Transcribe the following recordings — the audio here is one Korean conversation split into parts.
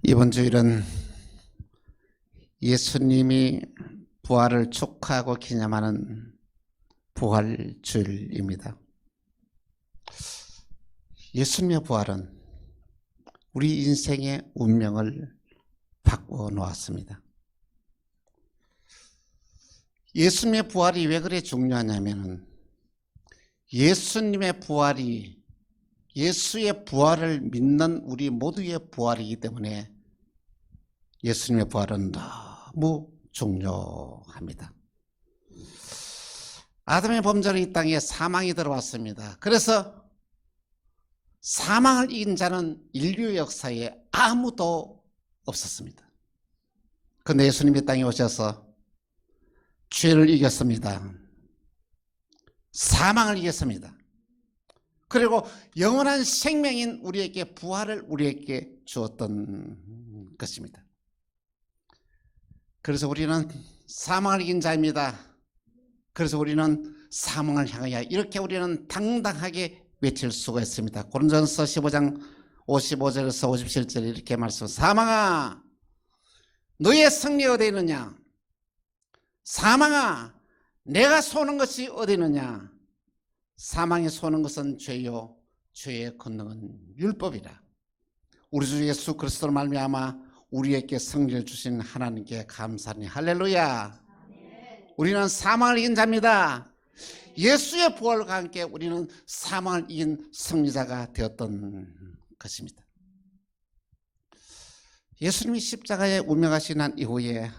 이번 주일은 예수님이 부활을 축하하고 기념하는 부활주일입니다. 예수님의 부활은 우리 인생의 운명을 바꾸어 놓았습니다. 예수님의 부활이 왜 그래 중요하냐면 예수님의 부활이 예수의 부활을 믿는 우리 모두의 부활이기 때문에 예수님의 부활은 너무 중요합니다. 아담의 범죄로 이 땅에 사망이 들어왔습니다. 그래서 사망을 이긴 자는 인류 역사에 아무도 없었습니다. 그런데 예수님이 땅에 오셔서 죄를 이겼습니다. 사망을 이겼습니다. 그리고 영원한 생명인 우리에게 부활을 우리에게 주었던 것입니다. 그래서 우리는 사망을 이긴 자입니다. 그래서 우리는 사망을 향하여 이렇게 우리는 당당하게 외칠 수가 있습니다. 고린도전서 15장 55절에서 57절에 이렇게 말씀합니다. 사망아 너의 승리 어디 있느냐? 사망아 내가 쏘는 것이 어디 있느냐? 사망이 쏘는 것은 죄요 죄의 권능은 율법이라. 우리 주 예수 그리스도로 말미암아 우리에게 승리를 주신 하나님께 감사하니 할렐루야. 우리는 사망을 이긴 자입니다. 예수의 부활과 함께 우리는 사망을 이긴 승리자가 되었던 것입니다. 예수님이 십자가에 운명하신 한 이후에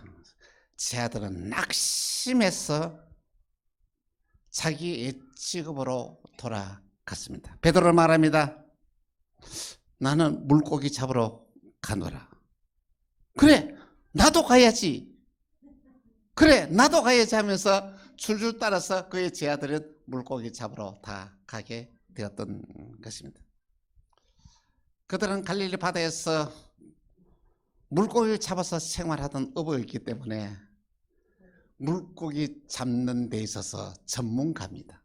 제 아들은 낙심해서 자기 옛 직업으로 돌아갔습니다. 베드로는 말합니다. 나는 물고기 잡으러 가노라. 그래 나도 가야지. 그래 나도 가야지 하면서 줄줄 따라서 그의 제 아들은 물고기 잡으러 다 가게 되었던 것입니다. 그들은 갈릴리 바다에서 물고기를 잡아서 생활하던 어부였기 때문에 물고기 잡는 데 있어서 전문가입니다.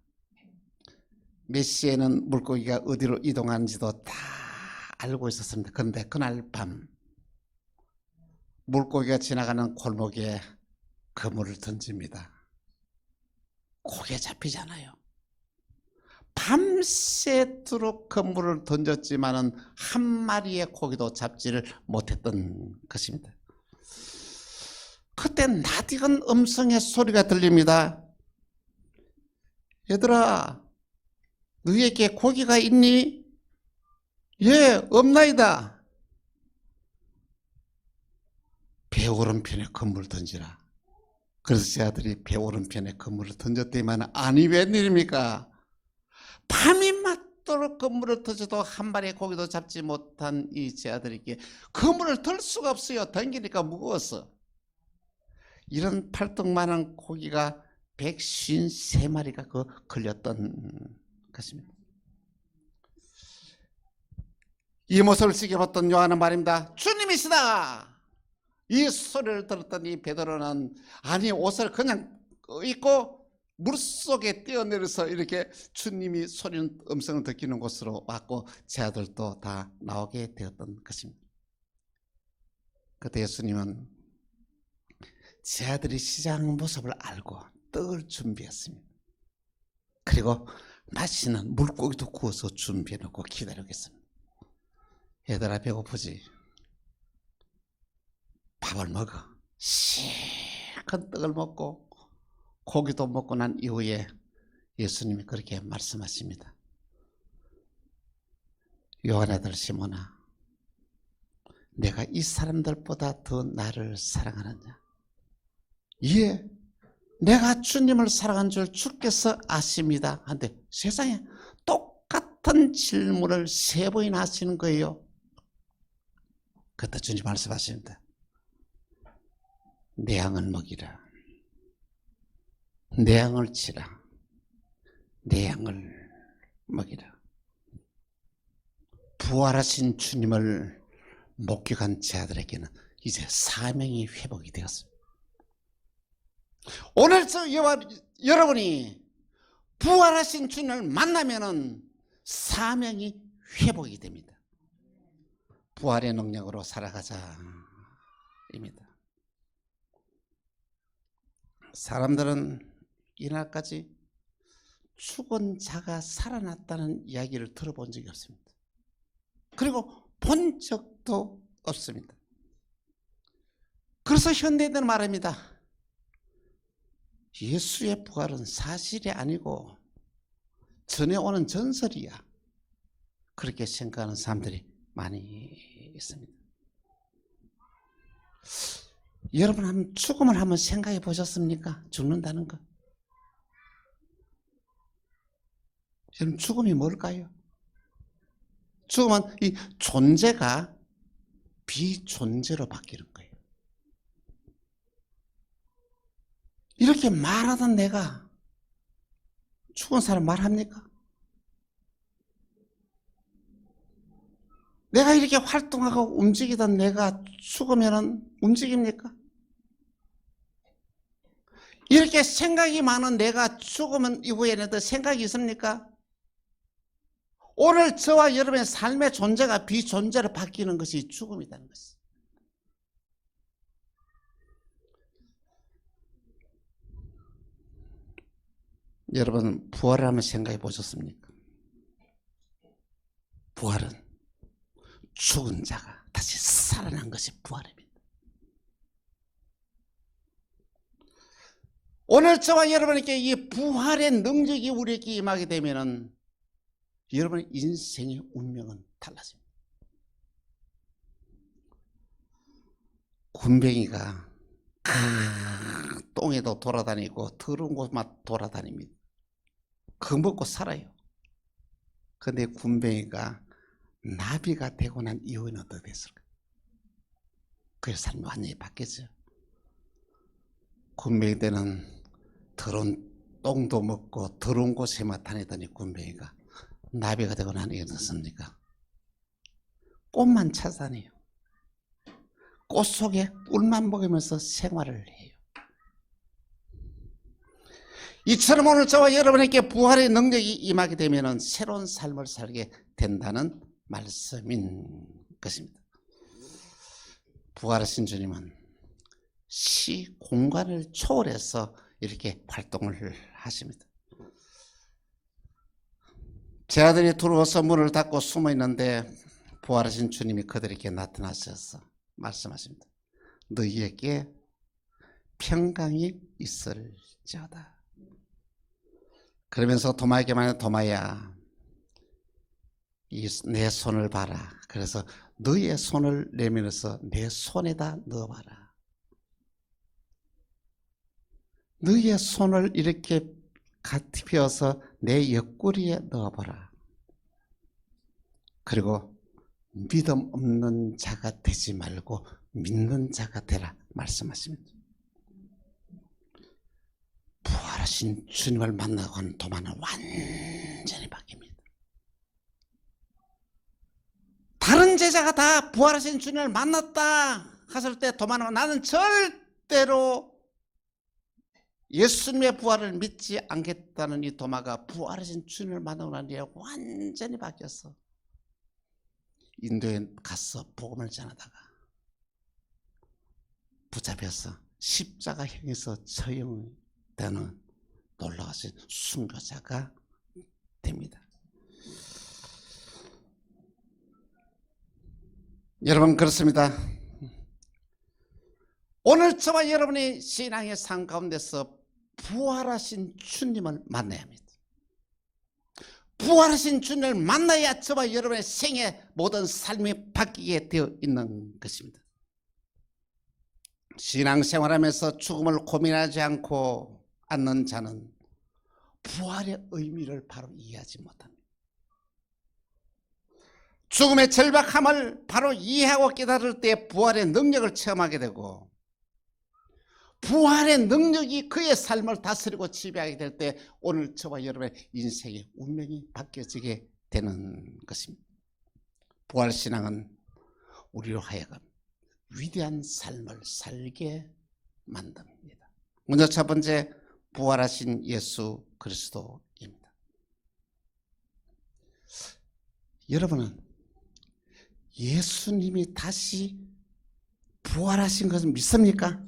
몇 시에는 물고기가 어디로 이동하는지도 다 알고 있었습니다. 그런데 그날 밤 물고기가 지나가는 골목에 그물을 던집니다. 고개 잡히잖아요. 밤새도록 그물을 던졌지만은 한 마리의 고기도 잡지를 못했던 것입니다. 그때 낯익은 음성의 소리가 들립니다. 얘들아 너희에게 고기가 있니? 예 없나이다. 배 오른편에 그물을 던지라. 그래서 제 아들이 배 오른편에 그물을 던졌더니만 아니 웬일입니까? 밤이 맞도록 그물을 던져도 한 마리의 고기도 잡지 못한 이 제 아들에게 그물을 들 수가 없어요. 던기니까 무거웠어. 이런 팔뚝만한 고기가 153마리가 걸렸던 것입니다. 이 모습을 지켜봤던 요한은 말입니다. 주님이시다. 이 소리를 들었더니 베드로는 아니 옷을 그냥 입고 물속에 뛰어내려서 이렇게 주님이 소리는 음성을 듣기는 곳으로 왔고 제 아들도 다 나오게 되었던 것입니다. 그때 예수님은 제 아들이 시장 모습을 알고 떡을 준비했습니다. 그리고 맛있는 물고기도 구워서 준비해놓고 기다리겠습니다. 얘들아 배고프지? 밥을 먹어. 시큰 떡을 먹고 고기도 먹고 난 이후에 예수님이 그렇게 말씀하십니다. 요한의 아들 시몬아 내가 이 사람들보다 더 나를 사랑하느냐? 예 내가 주님을 사랑한 줄 주께서 아십니다. 한데 세상에 똑같은 질문을 3번이나 하시는 거예요. 그때 주님 말씀하십니다. 내 양을 먹이라. 내 양을 치라. 내 양을 먹이라. 부활하신 주님을 목격한 제 아들에게는 이제 사명이 회복이 되었습니다. 오늘 여러분이 부활하신 주님을 만나면은 사명이 회복이 됩니다. 부활의 능력으로 살아가자입니다. 사람들은 이날까지 죽은 자가 살아났다는 이야기를 들어본 적이 없습니다. 그리고 본 적도 없습니다. 그래서 현대인들은 말합니다. 예수의 부활은 사실이 아니고 전해오는 전설이야. 그렇게 생각하는 사람들이 많이 있습니다. 여러분 죽음을 한번 생각해 보셨습니까? 죽는다는 거. 여러분 죽음이 뭘까요? 죽음은 이 존재가 비존재로 바뀌는 거예요. 이렇게 말하던 내가 죽은 사람 말합니까? 내가 이렇게 활동하고 움직이던 내가 죽으면 움직입니까? 이렇게 생각이 많은 내가 죽으면 이후에는 더 생각이 있습니까? 오늘 저와 여러분의 삶의 존재가 비존재로 바뀌는 것이 죽음이라는 것이. 여러분 부활을 한번 생각해 보셨습니까? 부활은 죽은 자가 다시 살아난 것이 부활입니다. 오늘 저와 여러분에게 이 부활의 능력이 우리에게 임하게 되면은 여러분의 인생의 운명은 달라집니다. 군뱅이가 똥에도 돌아다니고 더러운 곳만 돌아다닙니다. 그거 먹고 살아요. 그런데 군뱅이가 나비가 되고 난 이후에는 어떻게 됐을까요? 그의 삶이 완전히 바뀌었죠. 군뱅이 때는 더러운 똥도 먹고 더러운 곳에만 다니더니 군뱅이가 나비가 되고 난 이후에 어떻습니까? 꽃만 찾아다녀요. 꽃 속에 꿀만 먹으면서 생활을 해요. 이처럼 오늘 저와 여러분에게 부활의 능력이 임하게 되면 새로운 삶을 살게 된다는 말씀인 것입니다. 부활하신 주님은 시, 공간을 초월해서 이렇게 활동을 하십니다. 제 아들이 들어와서 문을 닫고 숨어 있는데 부활하신 주님이 그들에게 나타나셔서 말씀하십니다. 너희에게 평강이 있을지어다. 그러면서 도마에게 말하는 도마야, 내 손을 봐라. 그래서 너의 손을 내밀어서 내 손에다 넣어봐라. 너의 손을 이렇게 펴서 내 옆구리에 넣어봐라. 그리고 믿음 없는 자가 되지 말고 믿는 자가 되라 말씀하십니다. 부활하신 주님을 만나고 하는 도마는 완전히 바뀝니다. 다른 제자가 다 부활하신 주님을 만났다 하실 때 도마는 나는 절대로 예수님의 부활을 믿지 않겠다는 이 도마가 부활하신 주님을 만나고 난 뒤에 완전히 바뀌었어. 인도에 가서 복음을 전하다가 붙잡혀서 십자가형에서 처형되는 놀라우신 순교자가 됩니다. 여러분 그렇습니다. 오늘 저와 여러분의 신앙의 삶 가운데서 부활하신 주님을 만나야 합니다. 부활하신 주님을 만나야 저와 여러분의 생애 모든 삶이 바뀌게 되어 있는 것입니다. 신앙생활하면서 죽음을 고민하지 않고 않는 자는 부활의 의미를 바로 이해하지 못합니다. 죽음의 절박함을 바로 이해하고 깨달을 때 부활의 능력을 체험하게 되고 부활의 능력이 그의 삶을 다스리고 지배하게 될 때 오늘 저와 여러분의 인생의 운명이 바뀌어지게 되는 것입니다. 부활신앙은 우리로 하여금 위대한 삶을 살게 만듭니다. 먼저 첫 번째, 부활하신 예수 그리스도입니다. 여러분은 예수님이 다시 부활하신 것을 믿습니까?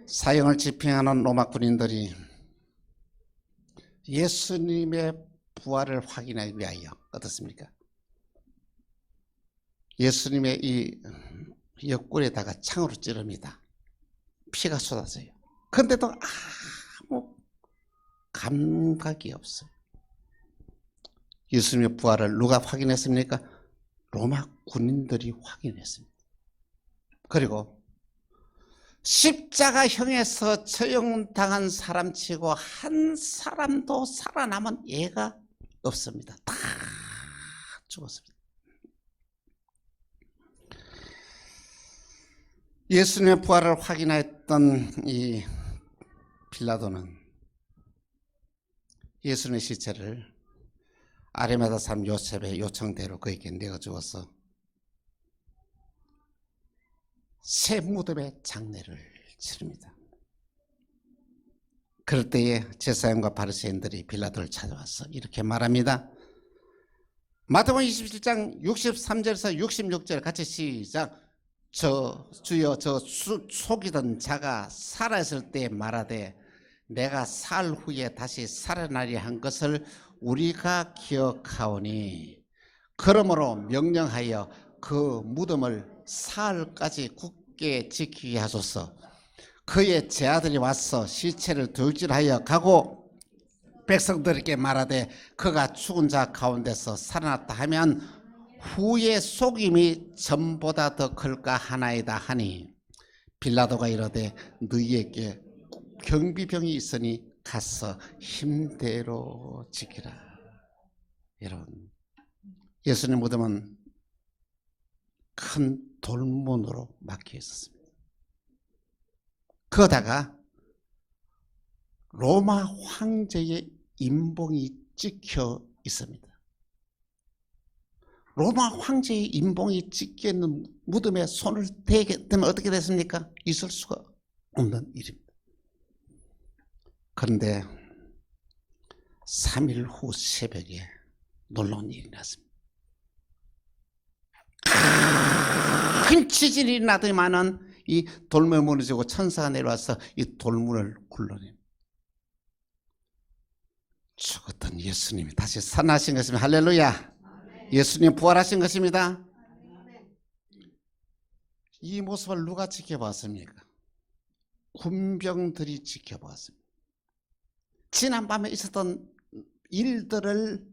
사형을 집행하는 로마 군인들이 예수님의 부활을 확인하기 위하여 어떻습니까? 예수님의 이 옆구리에다가 창으로 찌릅니다. 피가 쏟아져요. 그런데도 아무 감각이 없어요. 예수님의 부활을 누가 확인했습니까? 로마 군인들이 확인했습니다. 그리고 십자가형에서 처형당한 사람치고 한 사람도 살아남은 예가 없습니다. 다 죽었습니다. 예수님의 부활을 확인했던 이 빌라도는 예수님의 시체를 아리마다 사람 요셉의 요청대로 그에게 내어주어서 새 무덤의 장례를 치릅니다. 그럴 때에 제사장과 바리새인들이 빌라도를 찾아와서 이렇게 말합니다. 마태복음 27장 63절에서 66절 같이 시작. 주여 저 속이던 자가 살아있을 때 말하되 내가 살 후에 다시 살아나리 한 것을 우리가 기억하오니 그러므로 명령하여 그 무덤을 사흘까지 굳게 지키게 하소서. 그의 제아들이 와서 시체를 돌질하여 가고 백성들에게 말하되 그가 죽은 자 가운데서 살아났다 하면 후의 속임이 전보다 더 클까 하나이다 하니 빌라도가 이르되 너희에게 경비병이 있으니 가서 힘대로 지키라. 여러분, 예수님 무덤은 큰 돌문으로 막혀 있었습니다. 거다가 로마 황제의 인봉이 찍혀 있습니다. 로마 황제의 인봉이 찍혀 있는 무덤에 손을 대게 되면 어떻게 됐습니까? 있을 수가 없는 일입니다. 그런데 3일 후 새벽에 놀라운 일이 났습니다. 큰 지진이 나더니만은 이 돌문이 무너지고 천사가 내려와서 이 돌문을 굴러냅니다. 죽었던 예수님이 다시 살아나신 것입니다. 할렐루야. 예수님 부활하신 것입니다. 이 모습을 누가 지켜봤습니까? 군병들이 지켜봤습니다. 지난밤에 있었던 일들을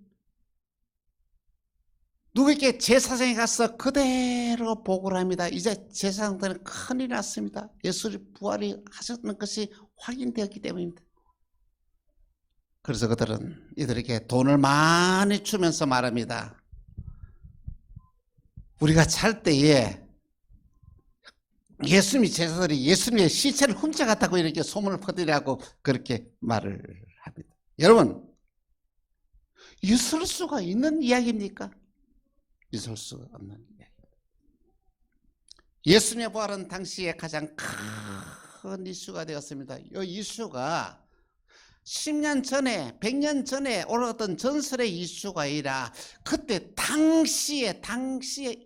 누구에게 제사장이 가서 그대로 보고를 합니다. 이제 제사장들은 큰일 났습니다. 예수님 부활이 하셨는 것이 확인되었기 때문입니다. 그래서 그들은 이들에게 돈을 많이 주면서 말합니다. 우리가 잘 때에 예수님이 제사들이 예수님의 시체를 훔쳐갔다고 이렇게 소문을 퍼뜨리라고 그렇게 말을 합니다. 여러분, 있을 수가 있는 이야기입니까? 있을 수가 없는 이야기입니다. 예수님의 부활은 당시에 가장 큰 이슈가 되었습니다. 이 이슈가 10년 전에 100년 전에 올랐던 전설의 이슈가 아니라 그때 당시에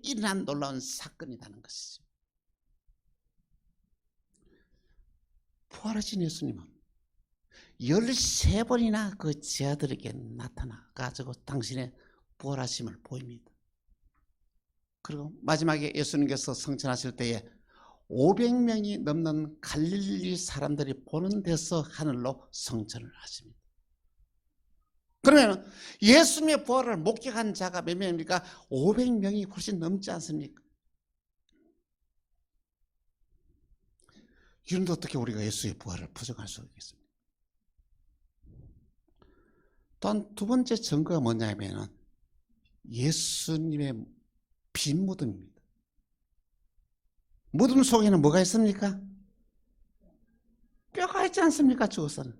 일어난 놀라운 사건이라는 것이죠. 부활하신 예수님은 13번이나 그 제자들에게 나타나 가지고 당신의 부활하심을 보입니다. 그리고 마지막에 예수님께서 성천하실 때에 500명이 넘는 갈릴리 사람들이 보는 데서 하늘로 성천을 하십니다. 그러면 예수님의 부활을 목격한 자가 몇 명입니까? 500명이 훨씬 넘지 않습니까? 이런데 어떻게 우리가 예수의 부활을 부정할 수 있겠습니까? 또한 두 번째 증거가 뭐냐면 예수님의 빈 무덤입니다. 무덤 속에는 뭐가 있습니까? 뼈가 있지 않습니까? 죽어서는.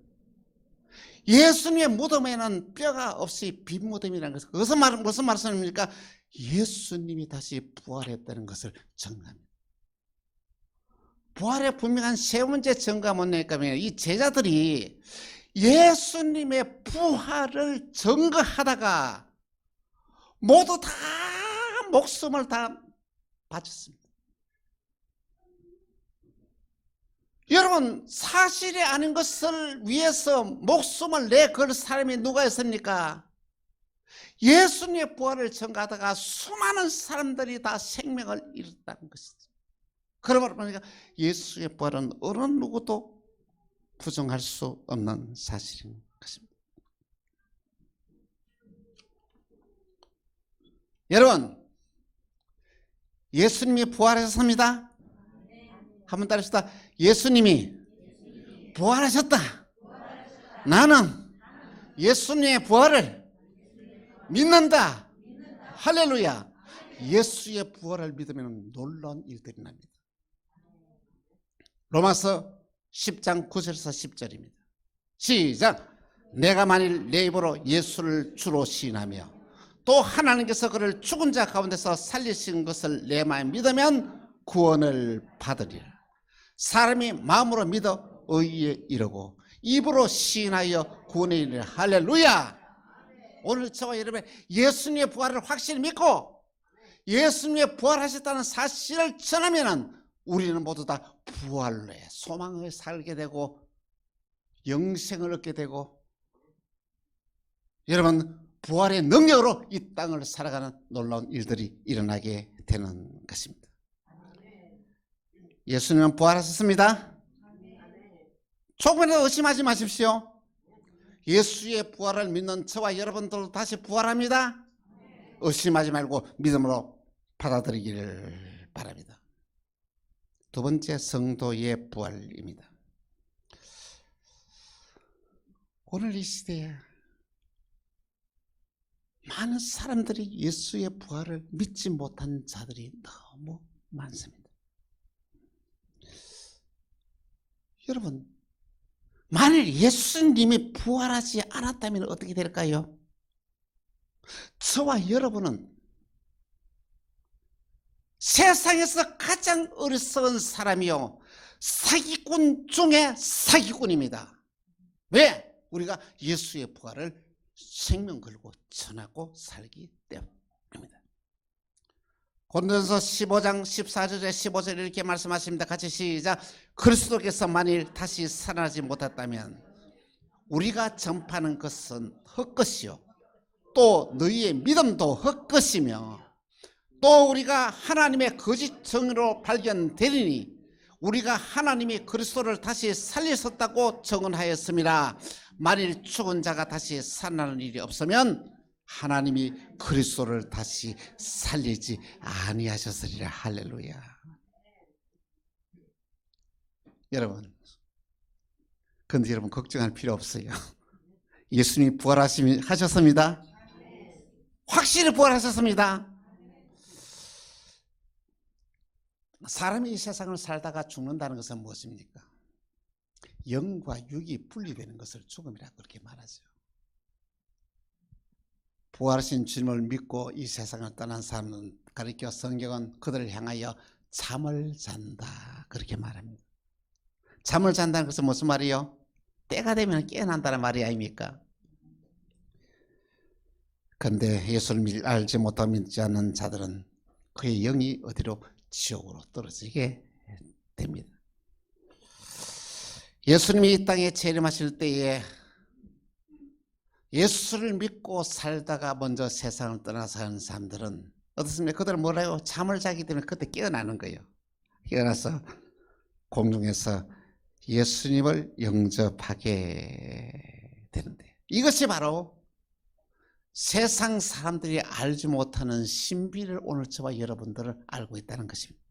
예수님의 무덤에는 뼈가 없이 빈 무덤이라는 것은 무슨 말씀입니까? 예수님이 다시 부활했다는 것을 증거합니다. 부활의 분명한 세 번째 증거가 뭐냐면 이 제자들이 예수님의 부활을 증거하다가 모두 다 목숨을 다 바쳤습니다. 여러분, 사실이 아닌 것을 위해서 목숨을 내걸 사람이 누가 있습니까? 예수님의 부활을 전가하다가 수많은 사람들이 다 생명을 잃었다는 것이죠. 그러므로 보니까 예수의 부활은 어느 누구도 부정할 수 없는 사실인 것입니다. 여러분, 예수님이 부활하셨습니다. 한번 따라합시다. 예수님이 부활하셨다. 나는 예수님의 부활을 믿는다. 할렐루야. 예수의 부활을 믿으면 놀라운 일들이 납니다. 로마서 10장 9절에서 10절입니다. 시작. 내가 만일 내 입으로 예수를 주로 시인하며 또 하나님께서 그를 죽은 자 가운데서 살리신 것을 내 마음에 믿으면 구원을 받으리라. 사람이 마음으로 믿어 의에 이르고 입으로 시인하여 구원에 이르리라. 할렐루야. 오늘 저와 여러분 예수님의 부활을 확실히 믿고 예수님의 부활하셨다는 사실을 전하면 우리는 모두 다 부활의 소망을 살게 되고 영생을 얻게 되고 여러분 부활의 능력으로 이 땅을 살아가는 놀라운 일들이 일어나게 되는 것입니다. 예수님은 부활하셨습니다. 조금이라도 의심하지 마십시오. 예수의 부활을 믿는 저와 여러분들도 다시 부활합니다. 의심하지 말고 믿음으로 받아들이기를 바랍니다. 두 번째, 성도의 부활입니다. 오늘 이 시대에 많은 사람들이 예수의 부활을 믿지 못한 자들이 너무 많습니다. 여러분, 만일 예수님이 부활하지 않았다면 어떻게 될까요? 저와 여러분은 세상에서 가장 어리석은 사람이요 사기꾼 중에 사기꾼입니다. 왜? 우리가 예수의 부활을 생명 걸고 전하고 살기 때문입니다. 고린도전서 15장 14절에 15절 이렇게 말씀하십니다. 같이 시작. 그리스도께서 만일 다시 살아나지 못했다면 우리가 전파하는 것은 헛것이요 또 너희의 믿음도 헛것이며 또 우리가 하나님의 거짓 정의로 발견되리니 우리가 하나님이 그리스도를 다시 살리셨다고 증언하였습니다. 만일 죽은 자가 다시 살아나는 일이 없으면 하나님이 그리스도를 다시 살리지 아니하셨으리라. 할렐루야. 여러분, 근데 여러분 걱정할 필요 없어요. 예수님이 부활하셨습니다. 확실히 부활하셨습니다. 사람이 이 세상을 살다가 죽는다는 것은 무엇입니까? 영과 육이 분리되는 것을 죽음이라 그렇게 말하죠. 부활하신 주님을 믿고 이 세상을 떠난 사람은 가리켜 성경은 그들을 향하여 잠을 잔다 그렇게 말합니다. 잠을 잔다는 것은 무슨 말이요? 때가 되면 깨어난다는 말이 아닙니까? 그런데 예수를 알지 못하고 믿지 않는 자들은 그의 영이 어디로? 지옥으로 떨어지게 됩니다. 예수님이 이 땅에 재림하실 때에 예수를 믿고 살다가 먼저 세상을 떠나서 사는 사람들은 어떻습니까? 그들은 뭐라요? 잠을 자기 때문에 그때 깨어나는 거예요. 깨어나서 공중에서 예수님을 영접하게 되는데 이것이 바로 세상 사람들이 알지 못하는 신비를 오늘 저와 여러분들을 알고 있다는 것입니다.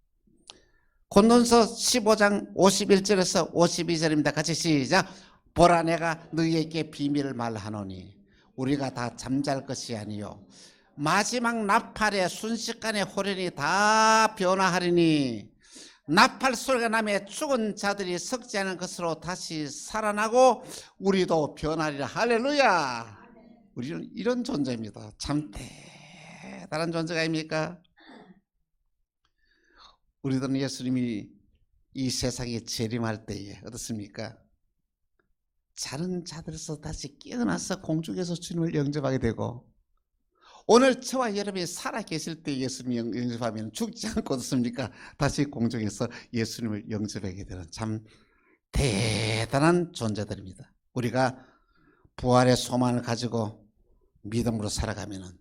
고린도전서 15장 51절에서 52절입니다. 같이 시작. 보라 내가 너희에게 비밀을 말하노니 우리가 다 잠잘 것이 아니요 마지막 나팔의 순식간에 호련이 다 변화하리니 나팔 소리가 나며 죽은 자들이 썩지 않은 것으로 다시 살아나고 우리도 변하리라. 할렐루야. 우리는 이런 존재입니다. 참 대단한 존재가 아닙니까? 우리들은 예수님이 이 세상에 재림할 때에 어떻습니까? 자는 자들에서 다시 깨어나서 공중에서 주님을 영접하게 되고 오늘 저와 여러분이 살아계실 때 예수님 영접하면 죽지 않고 어떻습니까? 다시 공중에서 예수님을 영접하게 되는 참 대단한 존재들입니다. 우리가 부활의 소망을 가지고 믿음으로 살아가면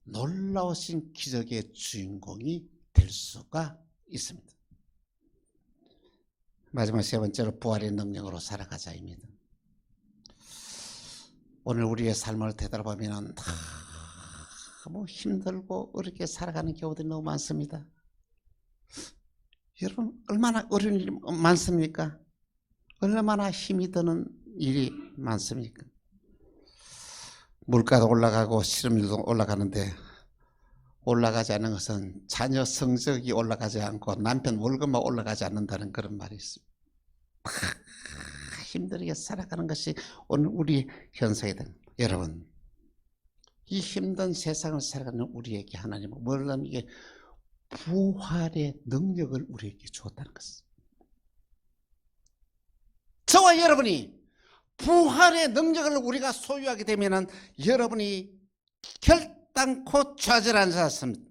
놀라우신 기적의 주인공이 될 수가 있습니다. 마지막 세 번째로 부활의 능력으로 살아가자입니다. 오늘 우리의 삶을 되돌아보면 너무 힘들고 어렵게 살아가는 경우들이 너무 많습니다. 여러분 얼마나 어려운 일이 많습니까? 얼마나 힘이 드는 일이 많습니까? 물가도 올라가고 실업률도 올라가는데 올라가지 않는 것은 자녀 성적이 올라가지 않고 남편 월급만 올라가지 않는다는 그런 말이 있습니다. 힘들게 살아가는 것이 오늘 우리 현상이 됩니다. 여러분 이 힘든 세상을 살아가는 우리에게 하나님은 뭐라면 이게 부활의 능력을 우리에게 주었다는 것입니다. 저와 여러분이 부활의 능력을 우리가 소유하게 되면 여러분이 결단코 좌절하지 않습니다.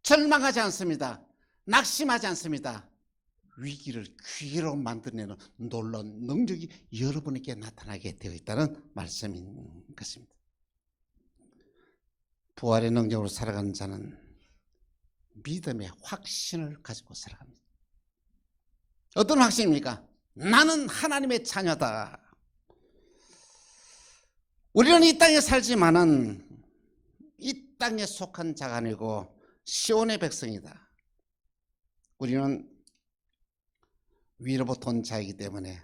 절망하지 않습니다. 낙심하지 않습니다. 위기를 기회로 만들어내는 놀라운 능력이 여러분에게 나타나게 되어 있다는 말씀인 것입니다. 부활의 능력으로 살아가는 자는 믿음의 확신을 가지고 살아갑니다. 어떤 확신입니까? 나는 하나님의 자녀다. 우리는 이 땅에 살지만은 이 땅에 속한 자가 아니고 시온의 백성이다. 우리는 위로부터 온 자이기 때문에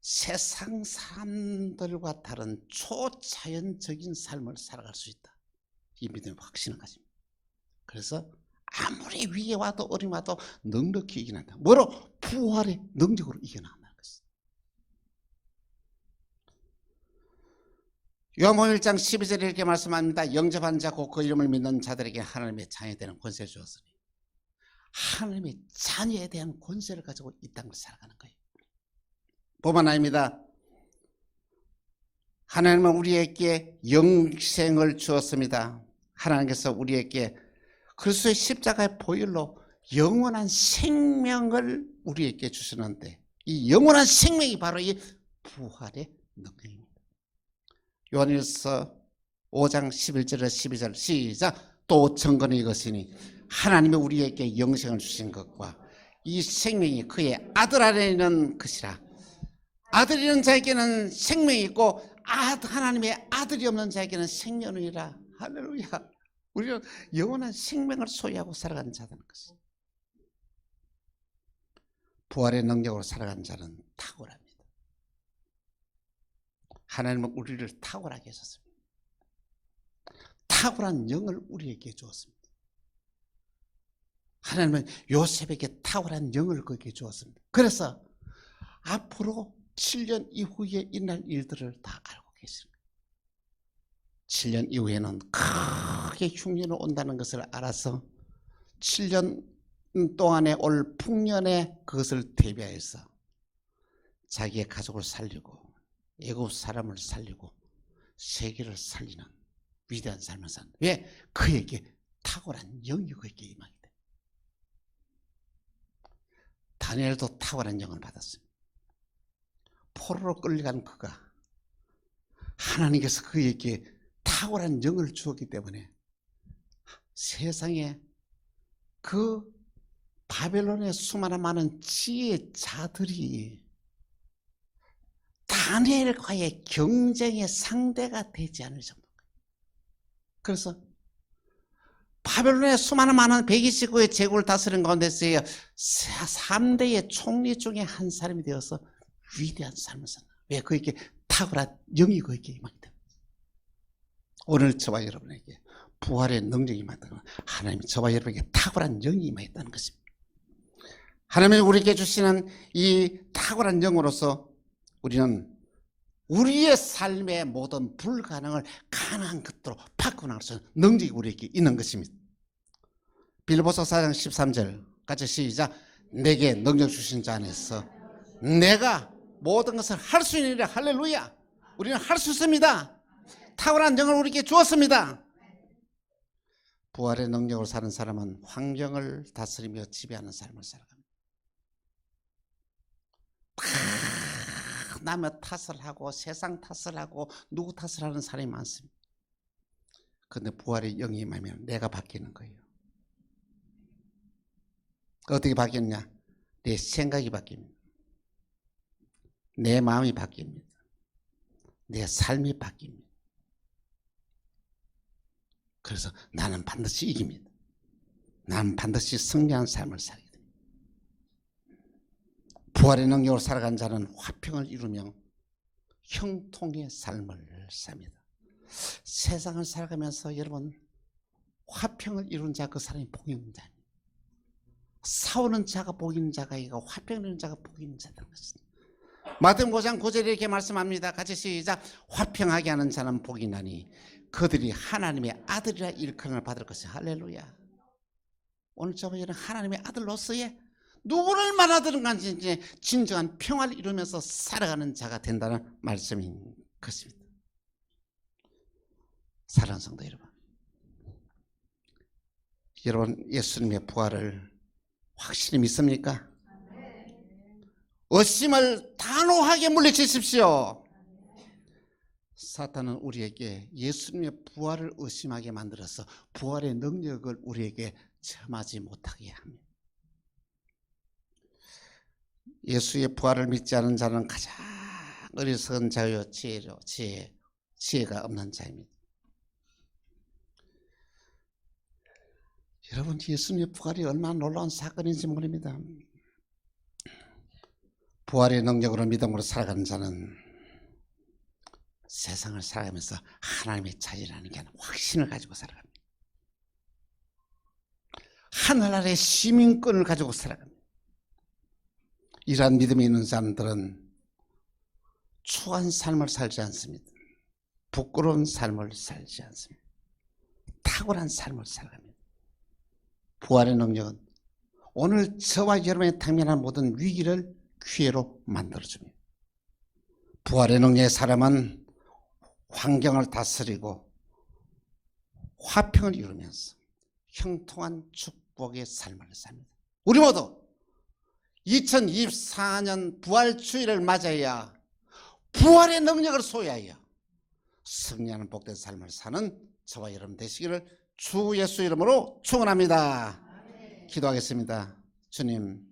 세상 사람들과 다른 초자연적인 삶을 살아갈 수 있다. 이 믿음의 확신을 가집니다. 그래서 아무리 위에 와도 어려움이 와도 넉넉히 이겨낸다. 뭐로? 부활의 능력으로 이겨낸다는 것입니다. 요한복음 1장 12절에 이렇게 말씀합니다. 영접한 자 곧 그 이름을 믿는 자들에게 하나님의 자녀에 대한 권세를 주었으니 하나님의 자녀에 대한 권세를 가지고 이 땅을 살아가는 거예요. 뿐만 아닙니다. 하나님은 우리에게 영생을 주었습니다. 하나님께서 우리에게 그리스도의 십자가의 보혈로 영원한 생명을 우리에게 주시는데 이 영원한 생명이 바로 이 부활의 능력입니다. 요한일서 5장 11절에서 12절 시작. 또 증거는 이것이니 하나님이 우리에게 영생을 주신 것과 이 생명이 그의 아들 안에 있는 것이라. 아들이 있는 자에게는 생명이 있고 하나님의 아들이 없는 자에게는 생명이라. 할렐루야. 우리는 영원한 생명을 소유하고 살아가는 자라는 것입니다. 부활의 능력으로 살아가는 자는 탁월합니다. 하나님은 우리를 탁월하게 하셨습니다. 탁월한 영을 우리에게 주었습니다. 하나님은 요셉에게 탁월한 영을 그에게 주었습니다. 그래서 앞으로 7년 이후에 일어날 일들을 다 알고 계십니다. 7년 이후에는 크게 흉년이 온다는 것을 알아서 7년 동안에 올 풍년에 그것을 대비해서 자기의 가족을 살리고 애국 사람을 살리고 세계를 살리는 위대한 삶을 산다. 왜? 그에게 탁월한 영이 그에게 임하게 돼. 다니엘도 탁월한 영을 받았습니다. 포로로 끌려간 그가 하나님께서 그에게 탁월한 영을 주었기 때문에 세상에 그 바벨론의 수많은 많은 지혜자들이 다니엘과의 경쟁의 상대가 되지 않을 정도입니다. 그래서 바벨론의 수많은 많은 129의 제국을 다스린 가운데서 3대의 총리 중에 한 사람이 되어서 위대한 삶을 산다. 왜? 그에게 탁월한 영이 그에게 임하게 됩니다. 오늘 저와 여러분에게 부활의 능력이 임하다는 하나님이 저와 여러분에게 탁월한 영이 임하였다는 것입니다. 하나님이 우리에게 주시는 이 탁월한 영으로서 우리는 우리의 삶의 모든 불가능을 가능한 것으로 바꾸어 나갈 수 있는 능력이 우리에게 있는 것입니다. 빌립보서 4장 13절 같이 시작. 내게 능력 주신 자 안에서 내가 모든 것을 할 수 있느니라. 할렐루야. 우리는 할 수 있습니다. 탁월한 영을 우리에게 주었습니다. 부활의 능력으로 사는 사람은 환경을 다스리며 지배하는 삶을 살아갑니다. 남의 탓을 하고 세상 탓을 하고 누구 탓을 하는 사람이 많습니다. 그런데 부활의 영이 임하면 내가 바뀌는 거예요. 어떻게 바뀌었냐? 내 생각이 바뀝니다. 내 마음이 바뀝니다. 내 삶이 바뀝니다. 그래서 나는 반드시 이깁니다. 나는 반드시 승리한 삶을 살게 됩니다. 부활의 능력으로 살아간 자는 화평을 이루며 형통의 삶을 삽니다. 세상을 살아가면서 여러분 화평을 이룬 자 그 사람이 복이 있는 자입니다. 싸우는 자가 복이 있는 자가 아니고 화평을 이루는 자가 복이 있는 자라는 것입니다. 마태복음 5장 9절에 이렇게 말씀합니다. 같이 시작. 화평하게 하는 자는 복이 나니 그들이 하나님의 아들이라 일컬음을 받을 것이다. 할렐루야. 오늘 저번에는 하나님의 아들로서의 누구를 만나든 간지 진정한 평화를 이루면서 살아가는 자가 된다는 말씀인 것입니다. 사랑하는 성도 여러분 예수님의 부활을 확실히 믿습니까? 의심을 단호하게 물리치십시오. 사탄은 우리에게 예수님의 부활을 의심하게 만들어서 부활의 능력을 우리에게 체험하지 못하게 합니다. 예수의 부활을 믿지 않은 자는 가장 어리석은 자요 지혜가 없는 자입니다. 여러분 예수님의 부활이 얼마나 놀라운 사건인지 모릅니다. 부활의 능력으로 믿음으로 살아가는 자는 세상을 살아가면서 하나님의 자녀라는 게 확신을 가지고 살아갑니다. 하늘 아래 시민권을 가지고 살아갑니다. 이러한 믿음이 있는 사람들은 추한 삶을 살지 않습니다. 부끄러운 삶을 살지 않습니다. 탁월한 삶을 살아갑니다. 부활의 능력은 오늘 저와 여러분의 당면한 모든 위기를 기회로 만들어줍니다. 부활의 능력의 사람은 환경을 다스리고 화평을 이루면서 형통한 축복의 삶을 삽니다. 우리 모두 2024년 부활주의를 맞아야 부활의 능력을 소유하여 승리하는 복된 삶을 사는 저와 여러분 되시기를 주 예수 이름으로 축원합니다. 기도하겠습니다. 주님,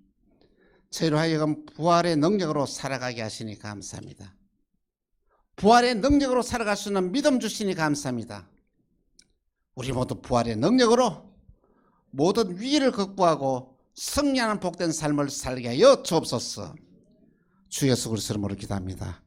저희로 하여금 부활의 능력으로 살아가게 하시니 감사합니다. 부활의 능력으로 살아갈 수 있는 믿음 주시니 감사합니다. 우리 모두 부활의 능력으로 모든 위기를 극복하고 승리하는 복된 삶을 살게 하여 주옵소서. 주 예수 그리스도 이름으로 기도합니다.